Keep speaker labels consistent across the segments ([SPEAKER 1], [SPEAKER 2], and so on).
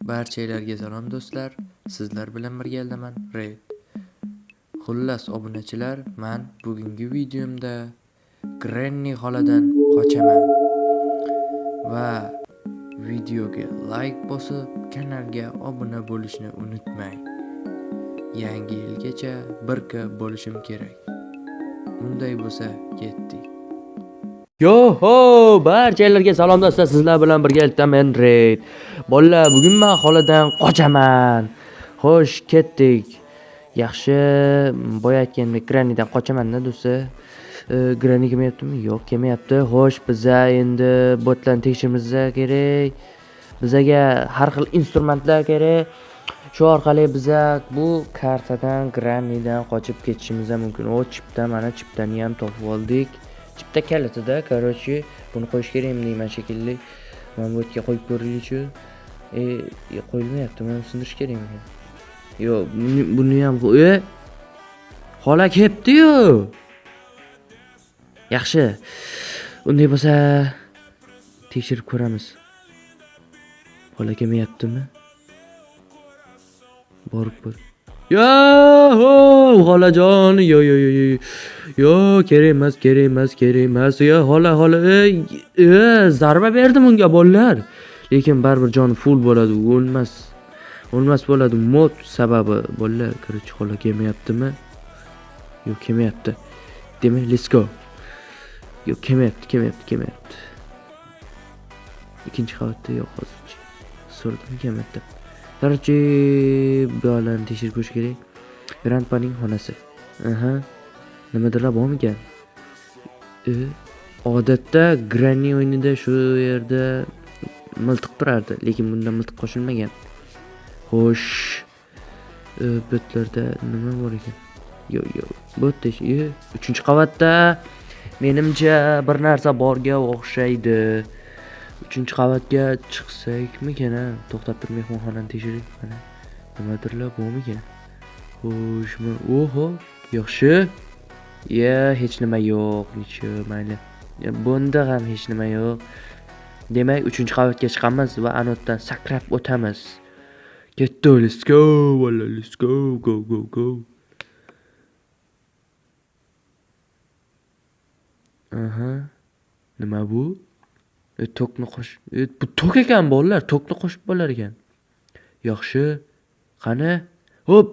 [SPEAKER 1] Barchalarga salom do'stlar. Sizlar bilan birgaldaman Red. Xullas obunachilar, men bugungi videomda Granny xoladan qochaman. Va videoga like bosib, kanalga obuna bo'lishni unutmang. Yangi yilgacha birga bo'lishim kerak. Unday bo'lsa, ketdik.
[SPEAKER 2] Yoho, barchalarga salom do'stlar, sizlar bilan birgalikdaman Red. Bolalar, bugun men xoladan qochaman. Xo'sh, ketdik. Yaxshi, boya aytgandek Grannydan qochaman-da do'stlar. Granny kelmayaptimi? Yo'q, kelmayapti. Xo'sh, biza endi botlarni tekshirishimiz kerak. Bizaga har xil instrumentlar kerak. Shu orqali biza bu kartadan Grannydan qochib ketishimiz mumkin. O chipta, mana chiptani ham topib oldik. Chipta kalitida, короче, buni qo'yish kerakmi deyman shekilli. Mana bu yerga qo'yib ko'raylik-chi. Qo'yilmayapti, buni sindirish kerakmi? Yo'q, buni ham xola kelibdi-yu. Yaxshi. Unday bo'lsa, tekshirib ko'ramiz. Xola kelmayaptimi? Borib ko'r. Yo, xolajon, yo, kerak emas. Yo, xola, zarba berdim unga bolalar. Lekin baribir joni full bo'ladi, o'lmas bo'ladi. Mod sababi bolalar, короче, xola kelmayaptimi? Yo'q, kelmayapti. Demak, let's go. Yo'q, kelmayapti. Ikkinchi qavatda yo'q hozircha. So'radim, kelmayapti. Короче, bularni tekshirib ko'rish kerak. Grandpaning xonasi. Nimadir bormi ekan? Odatda Granny o'yinida shu yerda miltiq turardi, lekin bunda miltiq qo'shilmagan. Xo'sh, botlarda nima bor ekan? Yo'q, bot tekish. 3-qavatda menimcha bir narsa borga o'xshaydi. 3-qavatga chiqsakmikan? To'xtab tur, mehmonxonani tekshiring. Mana nimadirlar bormi ekan? Xo'sh, oho, yaxshi. Hech nima yo'q, necha mayli. Bunda ham hech nima yo'q. Demak, 3-qavatga chiqamiz va anotdan sakrab o'tamiz. Ketdi, let's go, walla, let's go. Nima bu? Tokni qo'sh. Bu tok ekan bolalar, tokni qo'shib bo'lar ekan. Yaxshi. Qani? Hop.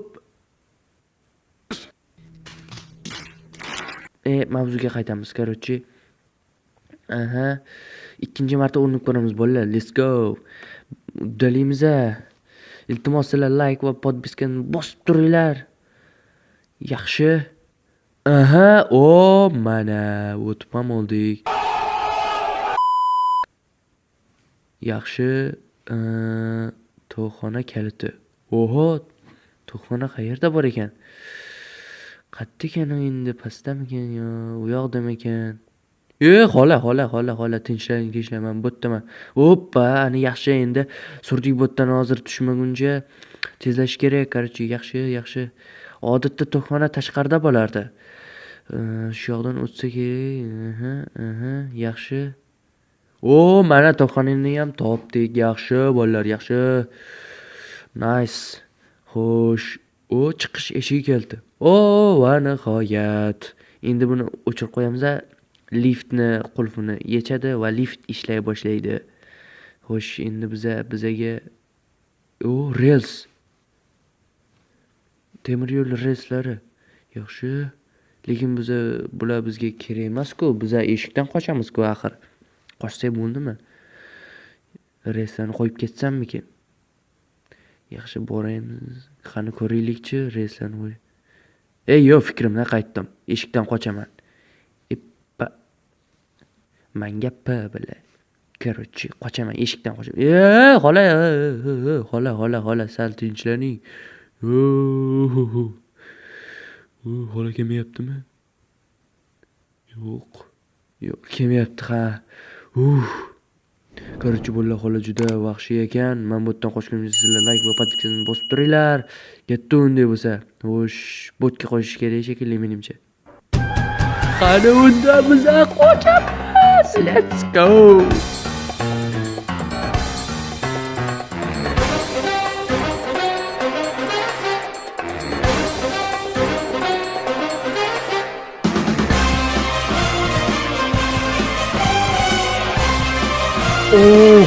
[SPEAKER 2] Mavzuga qaytamiz, короче. Ikkinchi marta urinib ko'ramiz bolalar. Let's go. Uddalaymiz. Iltimos sizlar like va podpiskani bosib turinglar. Yaxshi. Mana o'tib ham oldik. Yaxshi. To'xona kaliti. Oho, to'xona qayerda bor ekan? Qayerda ekan endi? Pastdamikan yo, u yoqdamikan? Xola, tinchlan, men botdaman. Hoppa, ani yaxshi endi surdik botdan hozir tushmaguncha tezlash kerak, короче, yaxshi. Odatda to'xona tashqarida bo'lardi. Shu yoqdan o'tsa kerak. Yaxshi. Mana to'xonani ham topdik. Yaxshi, bolalar, yaxshi. Nice. Xo'sh, chiqish eshigi keldi. Va nihoyat. Endi buni o'chirib qo'yamiz. Liftni qulfini yechadi va lift ishlay boshlaydi. Xo'sh, endi bizaga rels. Temir yo'l relslari. Yaxshi. Lekin bular bizga kerak emas-ku. Biz eshikdan qochamiz-ku axir. Qochsak bo'ldimi? Relslarni qo'yib ketsammikin? Yaxshi, boraymiz. Qani ko'raylik-chi relslarni. Yo'q, fikrimdan qaytdim. Eshikdan qochaman. Menga bilan. Короче, qochaman, eshikdan qochaman. Xola, sal tinchlaning. Xola kelmayaptimi? Yo'q, kelmayapti, ha. Короче, bolalar, xola juda vahshiy ekan. Men bu yerdan qochganimcha sizlar like va podpiskani bosib turinglar. Ketdi unday bo'lsa. Xo'sh, botga qo'shish kerak shekilli menimcha. Qani unda biz qochamiz. Let's go. Oh.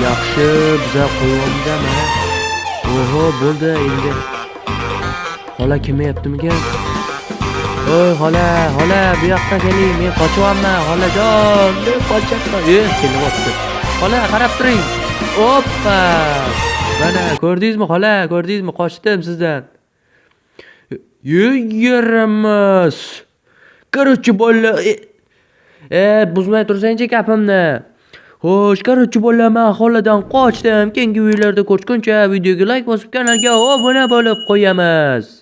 [SPEAKER 2] Yaxshi, biza qo'yamizmi? Oho, bo'ldi endi. Xola kelmayaptimikan? Oy, xola, bu yoqqa keling, men qochyapman, xolajon. Men qochyapman. Kelyapti. Xola, qarab turing. Oppa! Mana ko'rdingizmi, xola? Ko'rdingizmi? Qochdim sizdan. Yaramas. Короче, bola. Buzmay tursangchi gapimni. Xo'sh, короче, bola, men xoladan qochdim. Keyingi videolarda ko'rishguncha videoga like bosib, kanalga obuna bo'lib qo'yamiz.